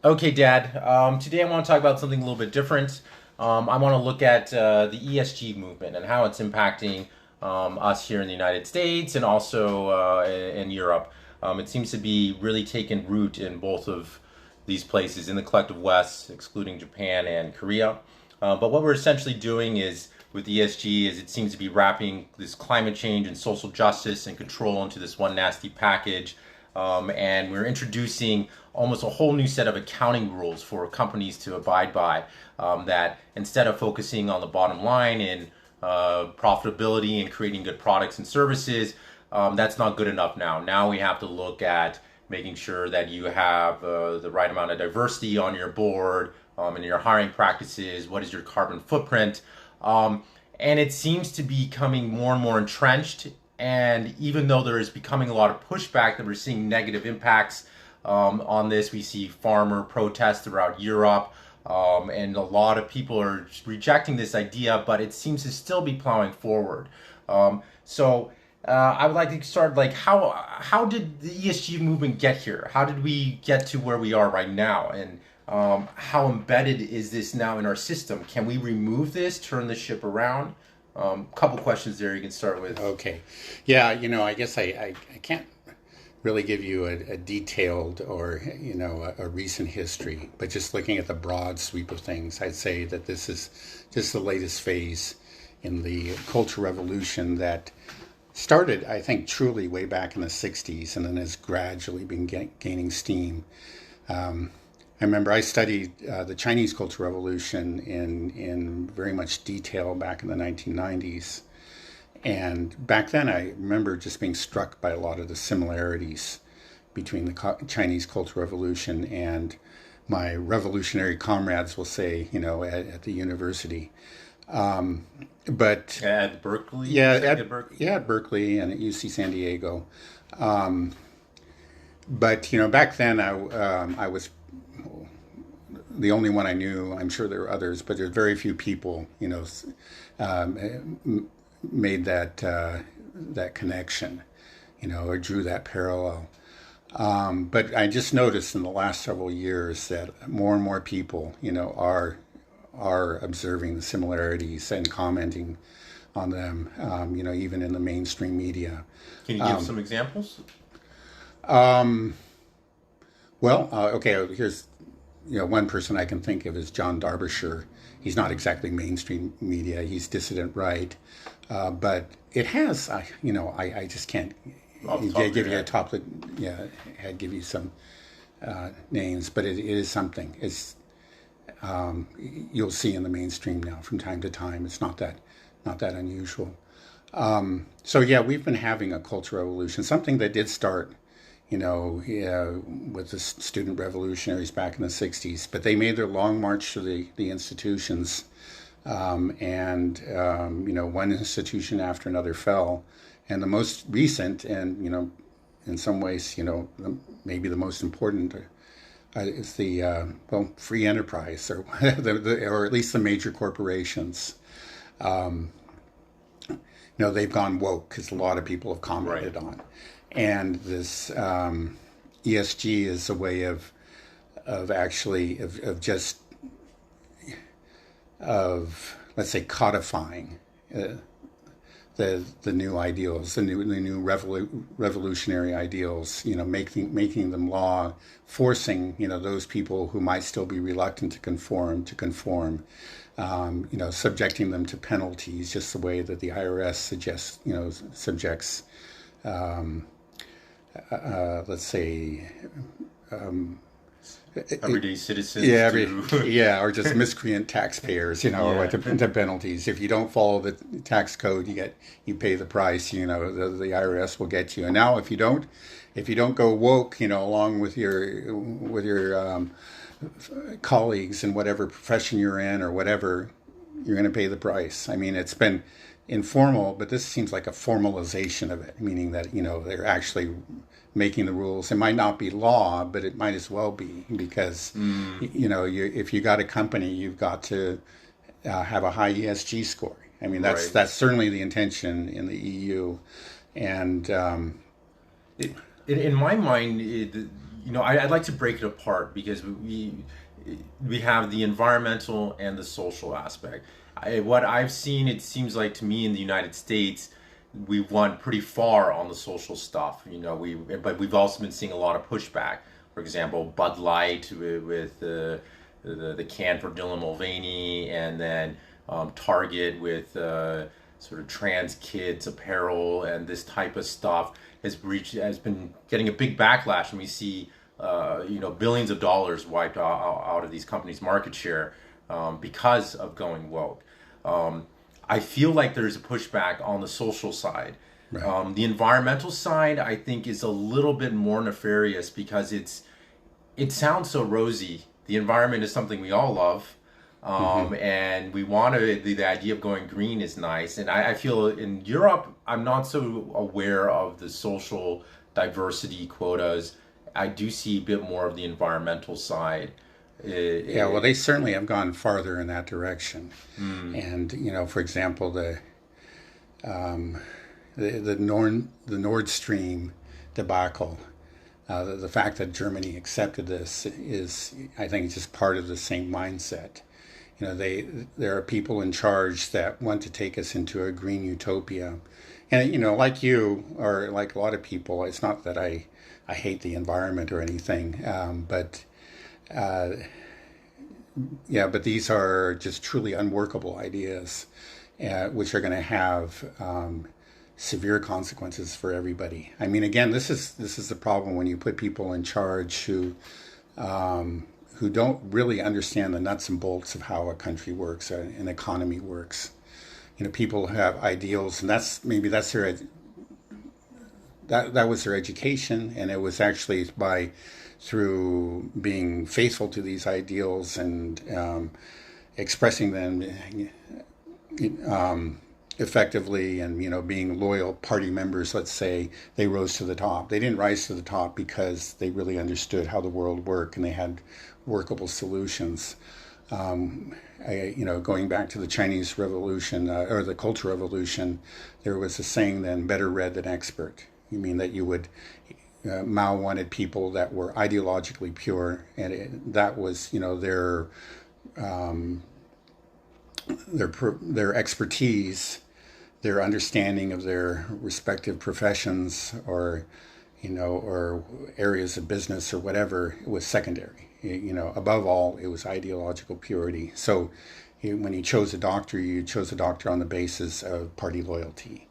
Okay, Dad. Today I want to talk about something a little bit different. I want to look at the ESG movement and how it's impacting us here in the United States and also in Europe. It seems to be really taking root in both of these places in the collective West, excluding Japan and Korea. But what we're essentially doing is with ESG is it seems to be wrapping this climate change and social justice and control into this one nasty package. And we're introducing almost a whole new set of accounting rules for companies to abide by. That instead of focusing on the bottom line and profitability and creating good products and services, that's not good enough now. Now we have to look at making sure that you have the right amount of diversity on your board and your hiring practices. What is your carbon footprint? And it seems to be becoming more and more entrenched. And even though there is becoming a lot of pushback, that we're seeing negative impacts on this, we see farmer protests throughout Europe, and a lot of people are rejecting this idea, but it seems to still be plowing forward. So I would like to start like how did the ESG movement get here? How did we get to where we are right now? And how embedded is this now in our system? Can we remove this, turn the ship around? Couple questions there you can start with. Okay. Yeah, I guess I can't really give you a detailed or, a recent history, but just looking at the broad sweep of things, I'd say that this is just the latest phase in the cultural revolution that started, I think, truly way back in the 60s and then has gradually been gaining steam. I remember I studied the Chinese Cultural Revolution in very much detail back in the 1990s. And back then, I remember just being struck by a lot of the similarities between the Chinese Cultural Revolution and my revolutionary comrades, will say, at the university. But At Berkeley? at Berkeley and at UC San Diego. But back then I was the only one I knew. I'm sure there were others, but there's very few people, made that connection, or drew that parallel. But I just noticed in the last several years that more and more people, are observing the similarities and commenting on them, even in the mainstream media. Can you give some examples? Okay, here's one person I can think of is John Derbyshire. He's not exactly mainstream media. He's dissident right, but it has. I just can't give you a top. Yeah, I'd give you some names, but it is something. It's you'll see in the mainstream now from time to time. It's not that unusual. So yeah, we've been having a cultural revolution, something that did start with the student revolutionaries back in the 60s. But they made their long march to the institutions, and one institution after another fell. And the most recent and, in some ways, maybe the most important is the, free enterprise, or, or at least the major corporations. They've gone woke, as a lot of people have commented on. And this ESG is a way of let's say codifying the new ideals, the new revolutionary ideals. Making them law, forcing those people who might still be reluctant to conform. Subjecting them to penalties, just the way that the IRS subjects. Let's say, Everyday citizens. Or just miscreant taxpayers, or what the penalties. If you don't follow the tax code, you pay the price. The IRS will get you. And now, if you don't go woke, along with your colleagues in whatever profession you're in or whatever, you're going to pay the price. I mean, it's been informal, but this seems like a formalization of it, meaning that they're actually making the rules. It might not be law, but it might as well be, because if you got a company, you've got to have a high ESG score. I mean, that's certainly the intention in the EU, and in my mind, I'd like to break it apart because we have the environmental and the social aspect. What I've seen, it seems like to me in the United States, we've went pretty far on the social stuff. But we've also been seeing a lot of pushback. For example, Bud Light with the can for Dylan Mulvaney, and then Target with sort of trans kids apparel and this type of stuff has been getting a big backlash, and we see billions of dollars wiped out of these companies' market share because of going woke. I feel like there's a pushback on the social side. Right. The environmental side, I think, is a little bit more nefarious because it sounds so rosy. The environment is something we all love, and we want to. The idea of going green is nice, and I feel in Europe, I'm not so aware of the social diversity quotas. I do see a bit more of the environmental side. Yeah, well, they certainly have gone farther in that direction. And for example, the Nord Stream debacle. The fact that Germany accepted this is, I think, just part of the same mindset. There are people in charge that want to take us into a green utopia, and like you or like a lot of people, it's not that I hate the environment or anything, but but these are just truly unworkable ideas, which are going to have severe consequences for everybody. I mean, again, this is the problem when you put people in charge who don't really understand the nuts and bolts of how a country works, an economy works. People have ideals, and that was their education, and it was actually through being faithful to these ideals and expressing them effectively, and being loyal party members, let's say, they rose to the top. They didn't rise to the top because they really understood how the world worked and they had workable solutions. Going back to the Chinese Revolution or the Cultural Revolution, there was a saying then, better read than expert. You mean that you would Mao wanted people that were ideologically pure, and that was their expertise, their understanding of their respective professions or areas of business or whatever, it was secondary. Above all, it was ideological purity. So when you chose a doctor, you chose a doctor on the basis of party loyalty.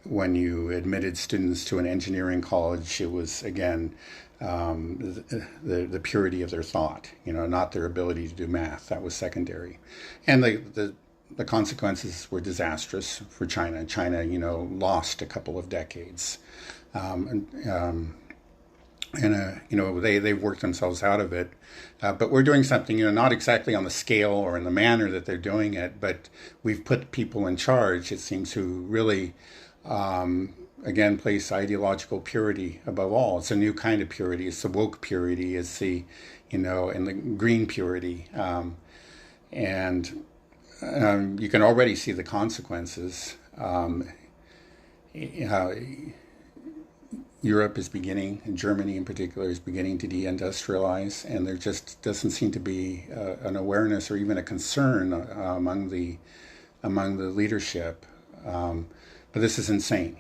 When you admitted students to an engineering college, it was, again, the purity of their thought, not their ability to do math. That was secondary. And the consequences were disastrous for China. China, lost a couple of decades. They've worked themselves out of it. But we're doing something, not exactly on the scale or in the manner that they're doing it, but we've put people in charge, it seems, who really, again, place ideological purity above all. It's a new kind of purity. It's the woke purity. It's the, and the green purity. You can already see the consequences. Europe is beginning, and Germany in particular, is beginning to deindustrialize, and there just doesn't seem to be an awareness or even a concern among the leadership. But this is insane.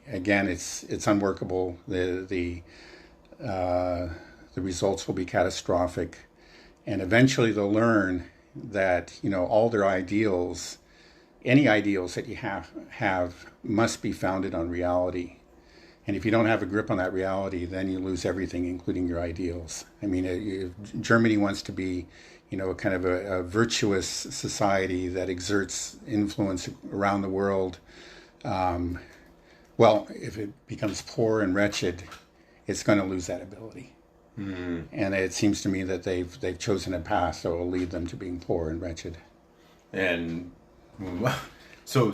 Again, it's unworkable. The results will be catastrophic, and eventually they'll learn that all their ideals, any ideals that you have must be founded on reality. And if you don't have a grip on that reality, then you lose everything, including your ideals. I mean, Germany wants to be, a kind of a virtuous society that exerts influence around the world. Well, if it becomes poor and wretched, it's going to lose that ability. Mm-hmm. And it seems to me that they've chosen a path that will lead them to being poor and wretched. And so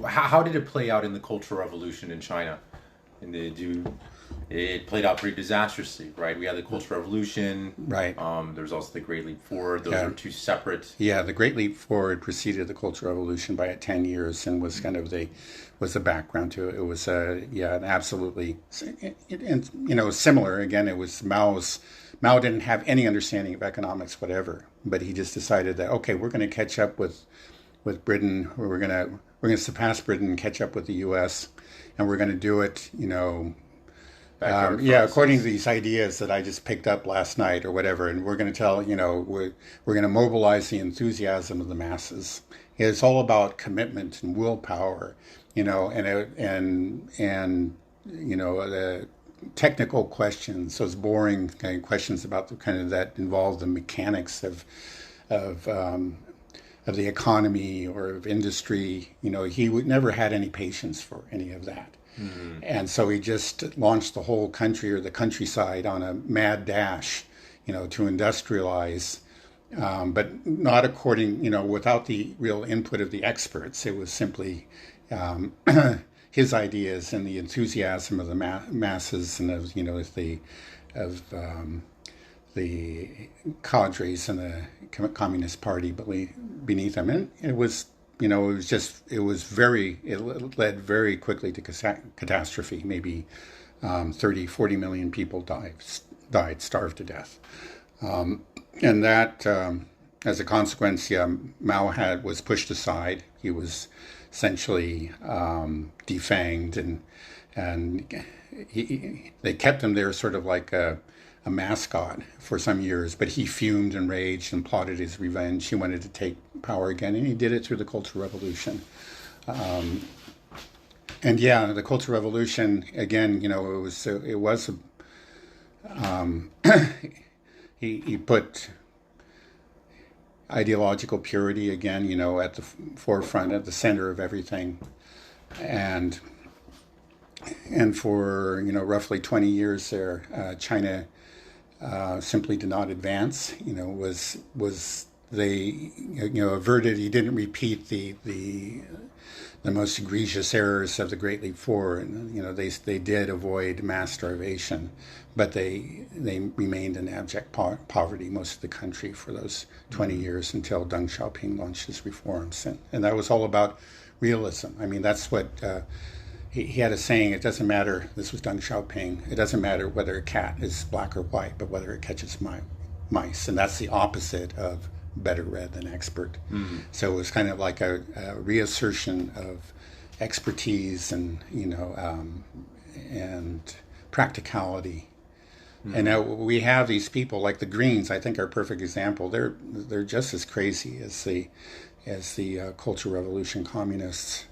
how did it play out in the Cultural Revolution in China? And it played out pretty disastrously, right? We had the Cultural Revolution. Right. There was also the Great Leap Forward. Those Yeah. are two separate. Yeah, the Great Leap Forward preceded the Cultural Revolution by 10 years and was kind of the background to it. It was an absolutely, and similar. Again, it was Mao didn't have any understanding of economics whatever, but he just decided that, okay, we're going to catch up with Britain. We're going to surpass Britain and catch up with the U.S. and we're going to do it, according to these ideas that I just picked up last night or whatever, and we're going to tell, we're going to mobilize the enthusiasm of the masses. It's all about commitment and willpower, and the technical questions, those boring kind of questions about the kind of that involve the mechanics of the economy or of industry. He never had any patience for any of that. Mm-hmm. And so he just launched the whole country or the countryside on a mad dash, to industrialize, but not according, without the real input of the experts. It was simply his ideas and the enthusiasm of the masses and of, the cadres and the Communist Party beneath him. And it led very quickly to catastrophe. Maybe 30, 40 million people died, starved to death. And that, as a consequence, Mao was pushed aside. He was essentially defanged, and they kept him there sort of like a mascot for some years, but he fumed and raged and plotted his revenge. He wanted to take power again, and he did it through the Cultural Revolution. The Cultural Revolution, again, he put ideological purity again, at the forefront, at the center of everything, and for roughly 20 years there, China simply did not advance. They averted. He didn't repeat the most egregious errors of the Great Leap Forward. They did avoid mass starvation, but they remained in abject poverty, most of the country, for those 20 years until Deng Xiaoping launched his reforms, and that was all about realism. I mean, that's what. He had a saying, it doesn't matter, this was Deng Xiaoping, it doesn't matter whether a cat is black or white, but whether it catches mice. And that's the opposite of better read than expert. Mm-hmm. So it was kind of like a reassertion of expertise and, and practicality. Mm-hmm. And now we have these people like the Greens, I think are a perfect example. They're just as crazy as the Cultural Revolution communists.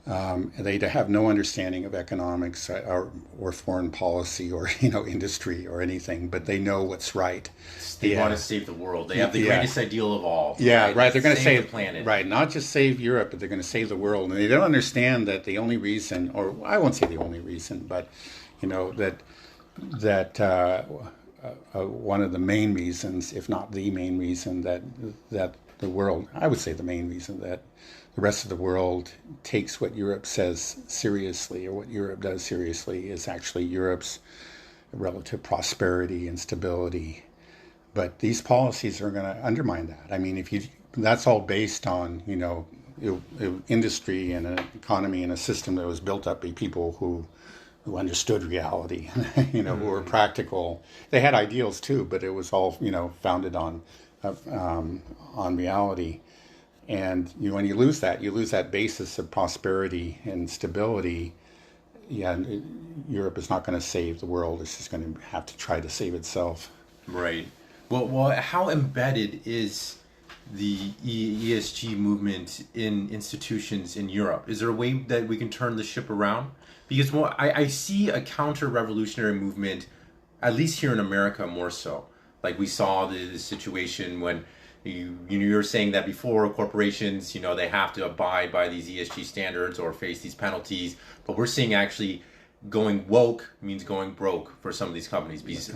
They have no understanding of economics or foreign policy or industry or anything, but they know what's right. They want to save the world. They have the greatest ideal of all. Yeah, right. They're going to save the planet. Right, not just save Europe, but they're going to save the world. And they don't understand that the only reason, or I won't say the only reason, but that one of the main reasons, if not the main reason, that the world, I would say the main reason that the rest of the world takes what Europe says seriously, or what Europe does seriously, is actually Europe's relative prosperity and stability. But these policies are going to undermine that. I mean, that's all based on, industry and an economy and a system that was built up by people who understood reality, who were practical. They had ideals too, but it was all, founded on reality. And when you lose that basis of prosperity and stability, Europe is not going to save the world. It's just going to have to try to save itself. Right. Well, how embedded is the ESG movement in institutions in Europe? Is there a way that we can turn the ship around? Because I see a counter-revolutionary movement, at least here in America, more so. Like we saw the situation when you were saying that before, corporations, they have to abide by these ESG standards or face these penalties. But we're seeing actually going woke means going broke for some of these companies, because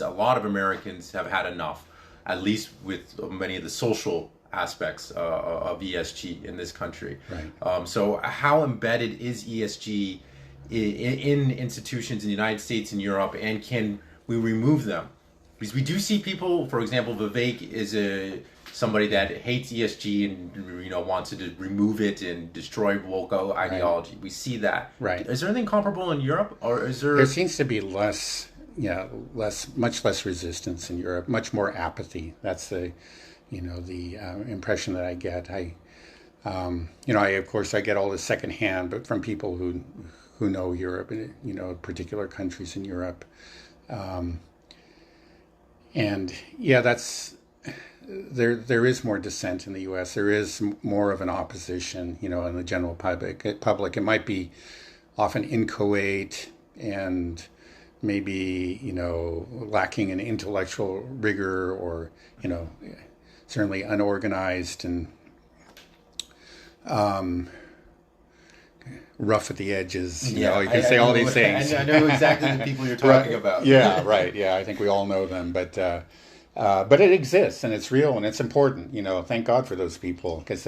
a lot of Americans have had enough, at least with many of the social aspects of ESG in this country. Right. So how embedded is ESG in institutions in the United States and Europe, and can we remove them? Because we do see people, for example, Vivek is somebody that hates ESG and wants to remove it and destroy woke ideology. Right. We see that. Right. Is there anything comparable in Europe, or is there? There seems to be much less resistance in Europe, much more apathy. That's the impression that I get. Of course, I get all this secondhand, but from people who know Europe, particular countries in Europe. There is more dissent in the U.S. There is more of an opposition, in the general public. It might be often inchoate and maybe, lacking in intellectual rigor, or, certainly unorganized and rough at the edges. You can say all these things. I know exactly the people you're talking about. Yeah, right. Yeah, I think we all know them. But it exists, and it's real, and it's important. Thank God for those people, because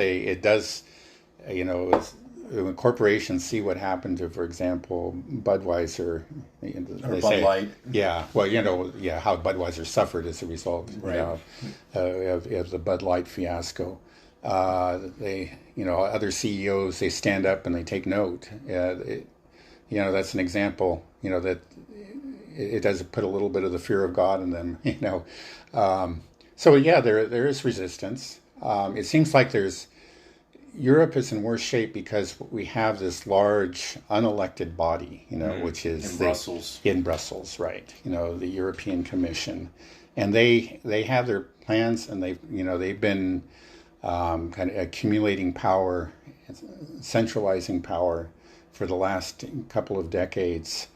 when corporations see what happened to, for example, Budweiser, or Bud Light. Yeah, well, how Budweiser suffered as a result, right. Of the Bud Light fiasco. Other CEOs, they stand up and they take note. That's an example. That it does put a little bit of the fear of God in them. There is resistance. It seems like Europe is in worse shape because we have this large unelected body, which is Brussels. In Brussels, right? The European Commission, and they have their plans, and they've been kind of accumulating power, centralizing power for the last couple of decades.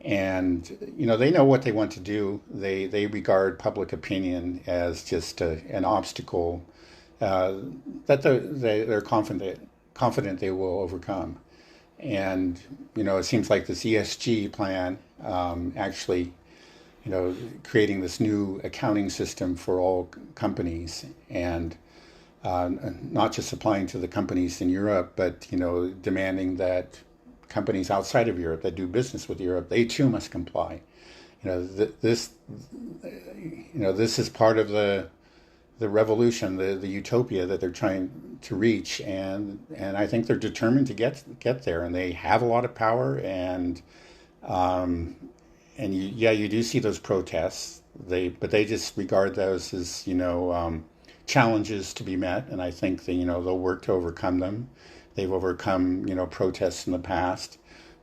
And, they know what they want to do. They regard public opinion as just an obstacle that they're confident they will overcome. And, it seems like this ESG plan actually, creating this new accounting system for all companies, and not just applying to the companies in Europe, but, demanding that companies outside of Europe that do business with Europe, they too must comply. This is part of the revolution, the utopia that they're trying to reach, and I think they're determined to get there, and they have a lot of power, and you do see those protests. But they just regard those as challenges to be met, and I think they'll work to overcome them. They've overcome protests in the past.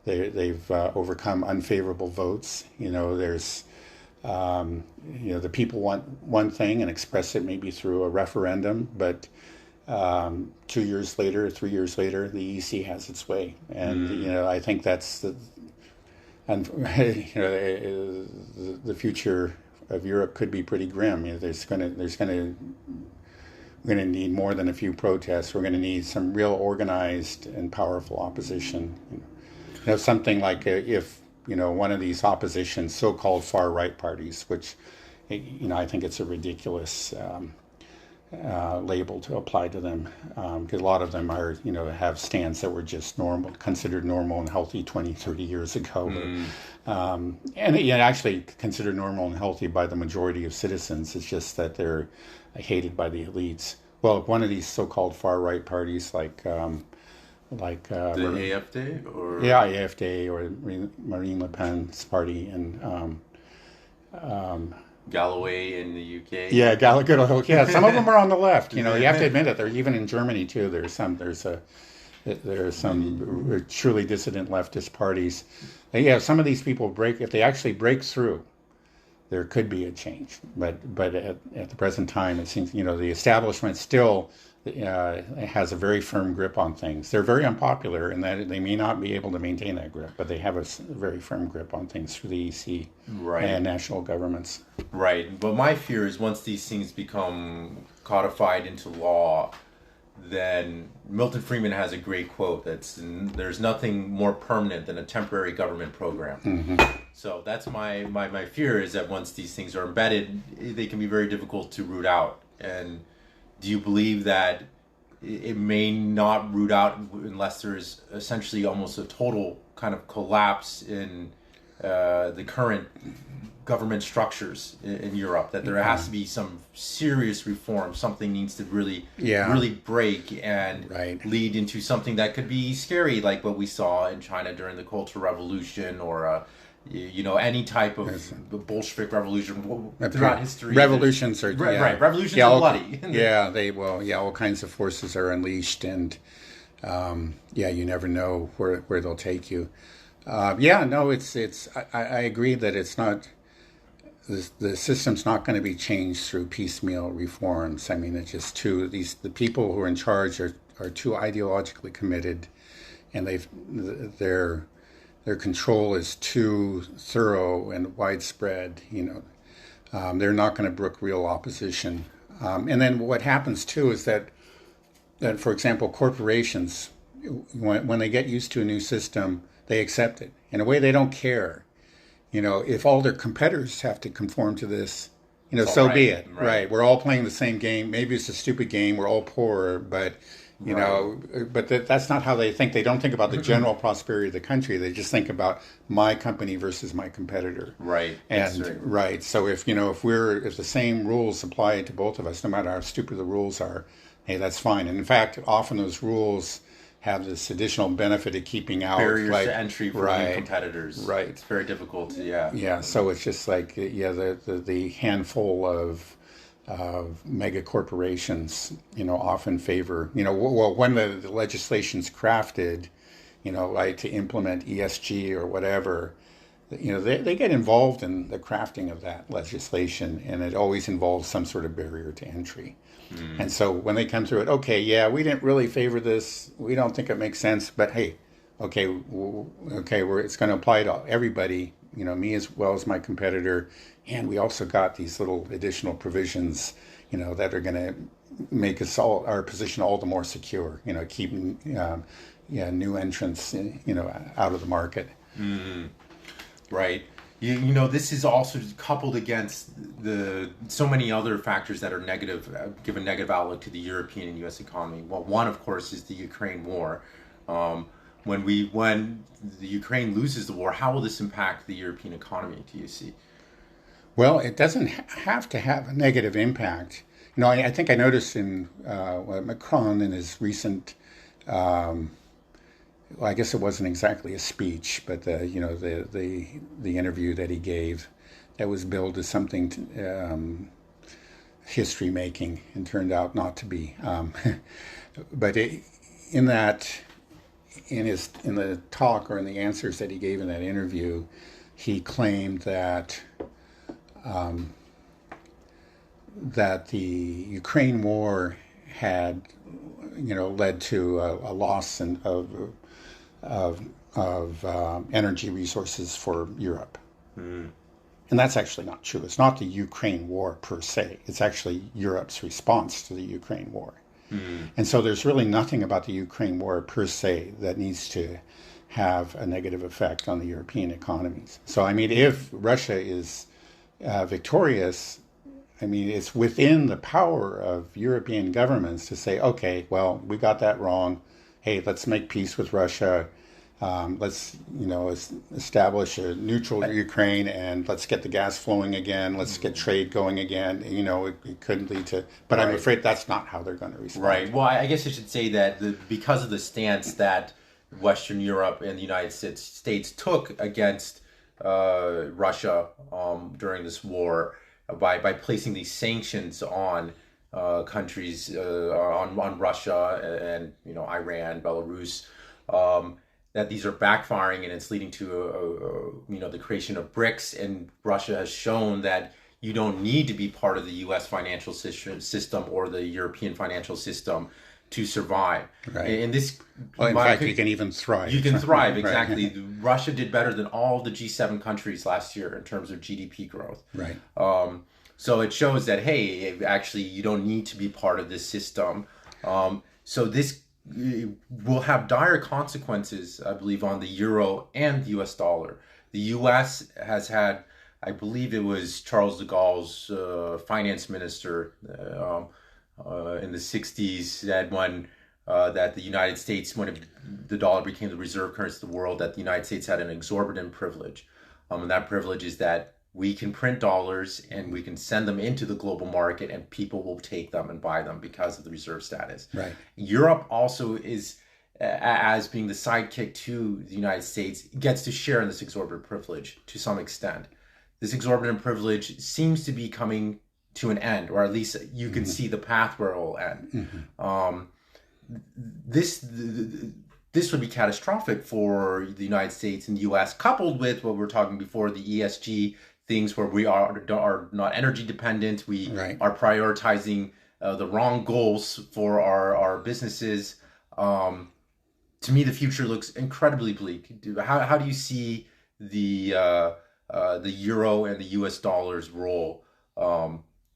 They've overcome unfavorable votes. There's the people want one thing and express it maybe through a referendum, but 2 years later, 3 years later, the EC has its way, and I think that's the future of Europe could be pretty grim. We're going to need more than a few protests. We're going to need some real organized and powerful opposition. Something like if one of these opposition so-called far-right parties, which I think it's a ridiculous label to apply to them, because a lot of them are have stands that were just considered normal and healthy 20, 30 years ago. And actually considered normal and healthy by the majority of citizens. It's just that they're hated by the elites. Well, one of these so-called far-right parties, like the AfD, or AfD, or Marine Le Pen's party, and Galloway in the UK. Yeah, Galloway. Yeah, some of them are on the left. You have to admit it. They're even in Germany too. There's some truly dissident leftist parties. And some of these people if they actually break through, there could be a change. But at the present time, it seems the establishment still has a very firm grip on things. They're very unpopular in that they may not be able to maintain that grip, but they have a very firm grip on things through the EC and national governments. Right. But my fear is once these things become codified into law, then Milton Friedman has a great quote there's nothing more permanent than a temporary government program. Mm-hmm. So that's my fear, is that once these things are embedded, they can be very difficult to root out. And do you believe that it may not root out unless there's essentially almost a total kind of collapse in the current government structures in Europe, that there has to be some serious reform. Something needs to really break and lead into something that could be scary, like what we saw in China during the Cultural Revolution, or any type of Bolshevik revolution throughout history. Revolutions are revolutions are bloody. All kinds of forces are unleashed, and you never know where they'll take you. I agree that it's not. The system's not going to be changed through piecemeal reforms. I mean, it's just the people who are in charge are too ideologically committed, and their control is too thorough and widespread. They're not going to brook real opposition. And then what happens too is that for example, corporations, when they get used to a new system, they accept it. In a way, they don't care. If all their competitors have to conform to this, so be it. Right. We're all playing the same game. Maybe it's a stupid game. We're all poor, but that's not how they think. They don't think about the general prosperity of the country. They just think about my company versus my competitor. Right. And so if the same rules apply to both of us, no matter how stupid the rules are, hey, that's fine. And in fact, often those rules have this additional benefit of keeping out barriers to entry for new competitors. Right. It's very difficult. Yeah. Yeah. So it's just like the handful of mega corporations, often favor, when the legislation's crafted, to implement ESG or whatever, they get involved in the crafting of that legislation, and it always involves some sort of barrier to entry. And so when they come through it, we didn't really favor this. We don't think it makes sense, but hey, it's going to apply to everybody, me as well as my competitor. And we also got these little additional provisions, that are going to make our position all the more secure, keeping, new entrants, out of the market. Mm-hmm. Right. This is also coupled against so many other factors that are negative, give a negative outlook to the European and U.S. economy. Well, one, of course, is the Ukraine war. When the Ukraine loses the war, how will this impact the European economy, do you see? Well, it doesn't have to have a negative impact. I think I noticed in Macron in his recent I guess it wasn't exactly a speech, but the interview that he gave, that was billed as something history making, and turned out not to be. But in the talk, or in the answers that he gave in that interview, he claimed that the Ukraine war had led to a loss of energy resources for Europe. And that's actually not true. It's not the Ukraine war per se. It's actually Europe's response to the Ukraine war. And so there's really nothing about the Ukraine war per se that needs to have a negative effect on the European economies. So, if Russia is victorious, it's within the power of European governments to say, okay, well, we got that wrong. Hey, let's make peace with Russia. Let's, establish a neutral Ukraine, and let's get the gas flowing again. Let's get trade going again. It could lead to, but I'm afraid that's not how they're going to respond. Right. Well, I guess I should say that because of the stance that Western Europe and the United States took against Russia during this war, by placing these sanctions on countries, on Russia and Iran, Belarus, that these are backfiring, and it's leading to the creation of BRICS. And Russia has shown that you don't need to be part of the U.S. financial system or the European financial system to survive. Right. And this, in fact, you can even thrive. You can thrive, exactly. Right. Russia did better than all the G7 countries last year in terms of GDP growth. Right. So it shows that, hey, actually, you don't need to be part of this system. So this will have dire consequences, I believe, on the euro and the U.S. dollar. The U.S. has had, I believe it was Charles de Gaulle's finance minister in the 60s, that when that the United States, when the dollar became the reserve currency of the world, that the United States had an exorbitant privilege. And that privilege is that we can print dollars and we can send them into the global market and people will take them and buy them because of the reserve status. Right. Europe also is, as being the sidekick to the United States, gets to share in this exorbitant privilege to some extent. This exorbitant privilege seems to be coming to an end, or at least you can see the path where it will end. This would be catastrophic for the United States and the U.S., coupled with what we were talking before, the ESG things where we are not energy dependent. We are prioritizing the wrong goals for our businesses. To me, the future looks incredibly bleak. How do you see the euro and the U.S. dollar's role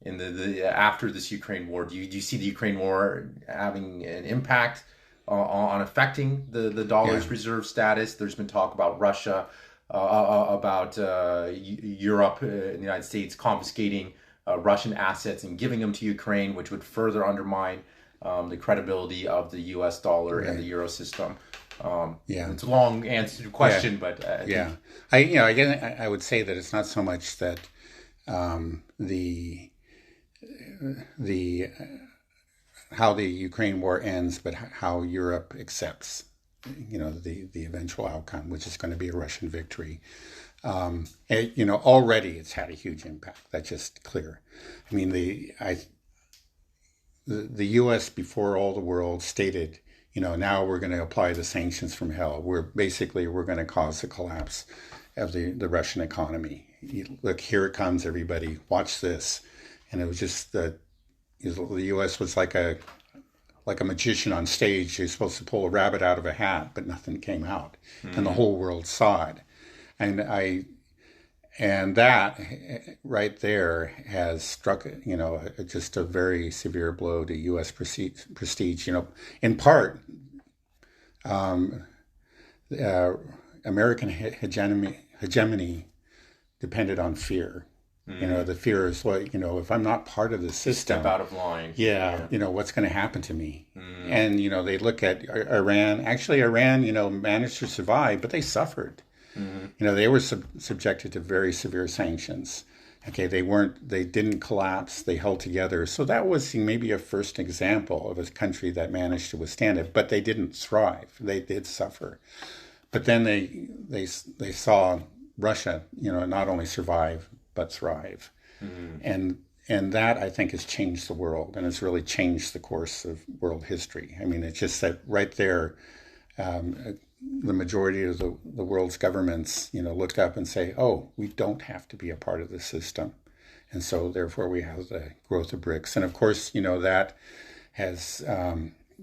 in the after this Ukraine war? Do you see the Ukraine war having an impact on affecting the dollar's reserve status? There's been talk about Russia, about Europe and the United States confiscating Russian assets and giving them to Ukraine, which would further undermine the credibility of the U.S. dollar and the euro system. It's a long answer to question, but I would say that it's not so much that the how the Ukraine war ends, but how Europe accepts, the eventual outcome, which is going to be a Russian victory. Already it's had a huge impact. That's just clear. I mean, the U.S. before all the world stated, now we're going to apply the sanctions from hell. We're going to cause the collapse of the Russian economy. Look, here it comes, everybody. Watch this. And it was just the U.S. was like a magician on stage who's supposed to pull a rabbit out of a hat, but nothing came out, and the whole world saw it. And that right there has struck, just a very severe blow to U.S. prestige. In part, American hegemony depended on fear. The fear is if I'm not part of the system, step out of line. What's going to happen to me? And, they look at Iran. Actually, Iran, managed to survive, but they suffered. They were subjected to very severe sanctions. Okay, they didn't collapse. They held together. So that was maybe a first example of a country that managed to withstand it, but they didn't thrive. They did suffer. But then they saw Russia, not only survive, but thrive. And that, I think, has changed the world, and it's really changed the course of world history. I mean, it's just that right there, the majority of the world's governments, looked up and say, oh, we don't have to be a part of the system. And so therefore we have the growth of BRICS. And of course, that has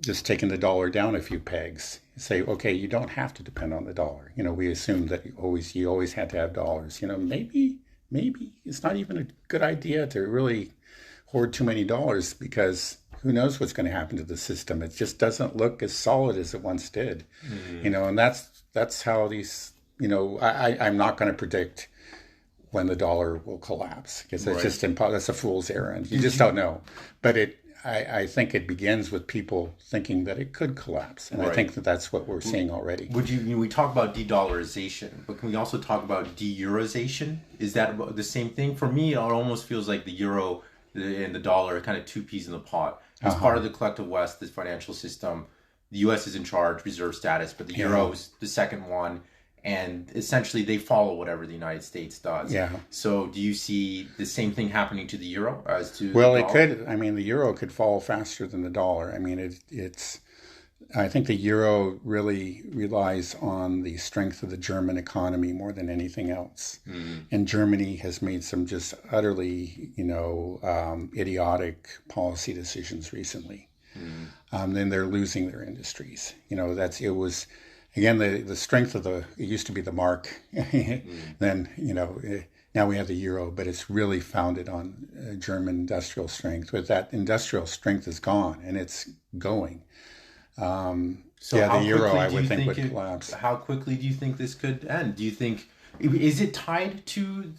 just taken the dollar down a few pegs. Say, okay, you don't have to depend on the dollar. We assumed that you always had to have dollars. Maybe it's not even a good idea to really hoard too many dollars, because who knows what's going to happen to the system. It just doesn't look as solid as it once did. And that's how these, I'm not going to predict when the dollar will collapse, because it's just that's a fool's errand. You just don't know. But I think it begins with people thinking that it could collapse, and I think that's what we're seeing already. We talk about de-dollarization, but can we also talk about de-euroization? Is that the same thing? For me, it almost feels like the euro and the dollar are kind of two peas in the pot. As part of the collective West, this financial system, the U.S. is in charge, reserve status, but the euro is the second one, and essentially they follow whatever the United States does. So do you see the same thing happening to the euro as to Well, it could. I mean, the euro could fall faster than the dollar. I mean, I think the euro really relies on the strength of the German economy more than anything else. And Germany has made some just utterly, idiotic policy decisions recently. Then they're losing their industries. Again, the strength of it used to be the mark. Then, now we have the euro, but it's really founded on German industrial strength. But that industrial strength is gone, and it's going. The euro, I would think, would collapse. How quickly do you think this could end? Do you think Is it tied to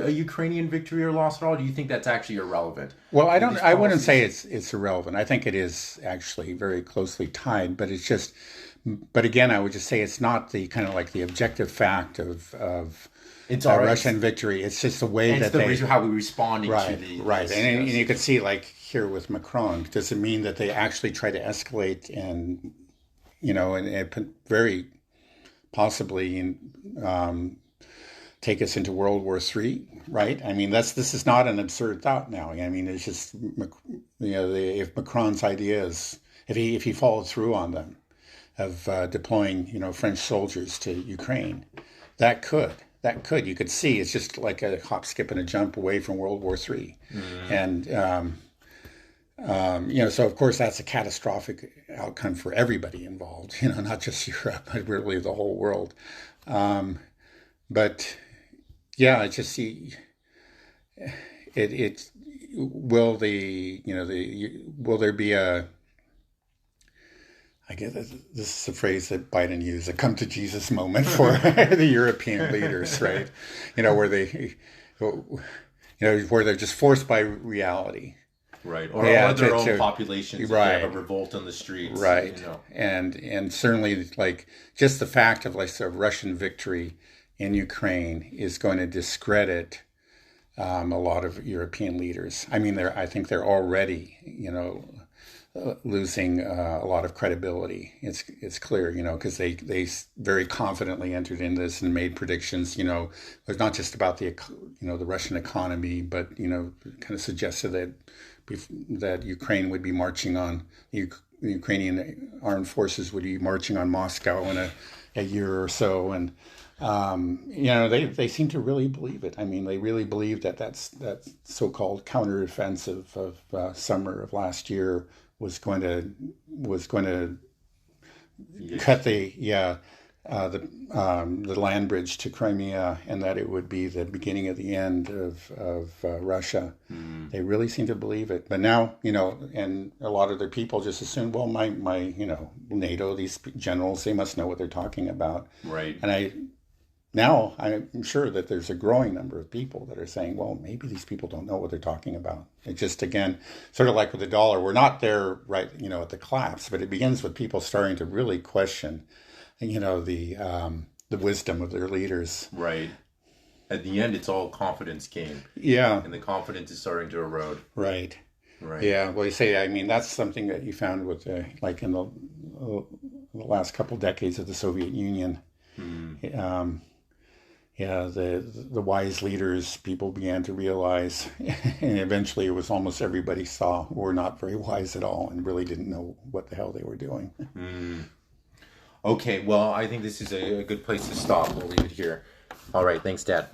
a Ukrainian victory or loss at all? Or do you think that's actually irrelevant? Well, I These don't. I wouldn't say policies. it's irrelevant. I think it is actually very closely tied. But it's just. But again, I would just say it's not the kind of like the objective fact of It's all right. Russian victory. It's just the way It's that the they. reason how we're responding to Right, the right, this. and Yes. you could see like here with Macron. Does it mean that they actually try to escalate and and very possibly take us into World War III, right? I mean, this is not an absurd thought now. I mean, it's just if Macron's ideas, if he followed through on them of deploying French soldiers to Ukraine, that could you could see it's just like a hop, skip, and a jump away from World War III, and so of course that's a catastrophic outcome for everybody involved. Not just Europe, but really the whole world. But yeah, I just see it. Will will there be a? I guess this is a phrase that Biden used, a come to Jesus moment for the European leaders, right? Where where they're just forced by reality. Right, or Yeah, their own populations, if they right, have a revolt on the streets, right, and certainly like just the fact of like sort of Russian victory in Ukraine is going to discredit a lot of European leaders. I mean, I think they're already losing a lot of credibility. It's clear, because they very confidently entered into this and made predictions. It's not just about the Russian economy, but kind of suggested that Ukraine would be marching on the Ukrainian armed forces would be marching on Moscow in a year or so, and they seem to really believe it. I mean, they really believe that so-called counteroffensive of summer of last year was going to yes. cut the land bridge to Crimea, and that it would be the beginning of the end of Russia. They really seem to believe it. But now, and a lot of their people just assume, well, my NATO, these generals, they must know what they're talking about. Right. And I'm sure that there's a growing number of people that are saying, well, maybe these people don't know what they're talking about. It just, again, sort of like with the dollar, we're not there right, at the collapse, but it begins with people starting to really question, the wisdom of their leaders. Right. At the end, it's all confidence game, Yeah, and the confidence is starting to erode. right. Right. Yeah, well, you say, I mean, that's something that you found with, like in the last couple decades of the Soviet Union. Yeah, the wise leaders, people began to realize, and eventually it was almost everybody saw were not very wise at all and really didn't know what the hell they were doing. Okay. Well, I think this is a good place to stop. We'll leave it here. All right. Thanks, Dad.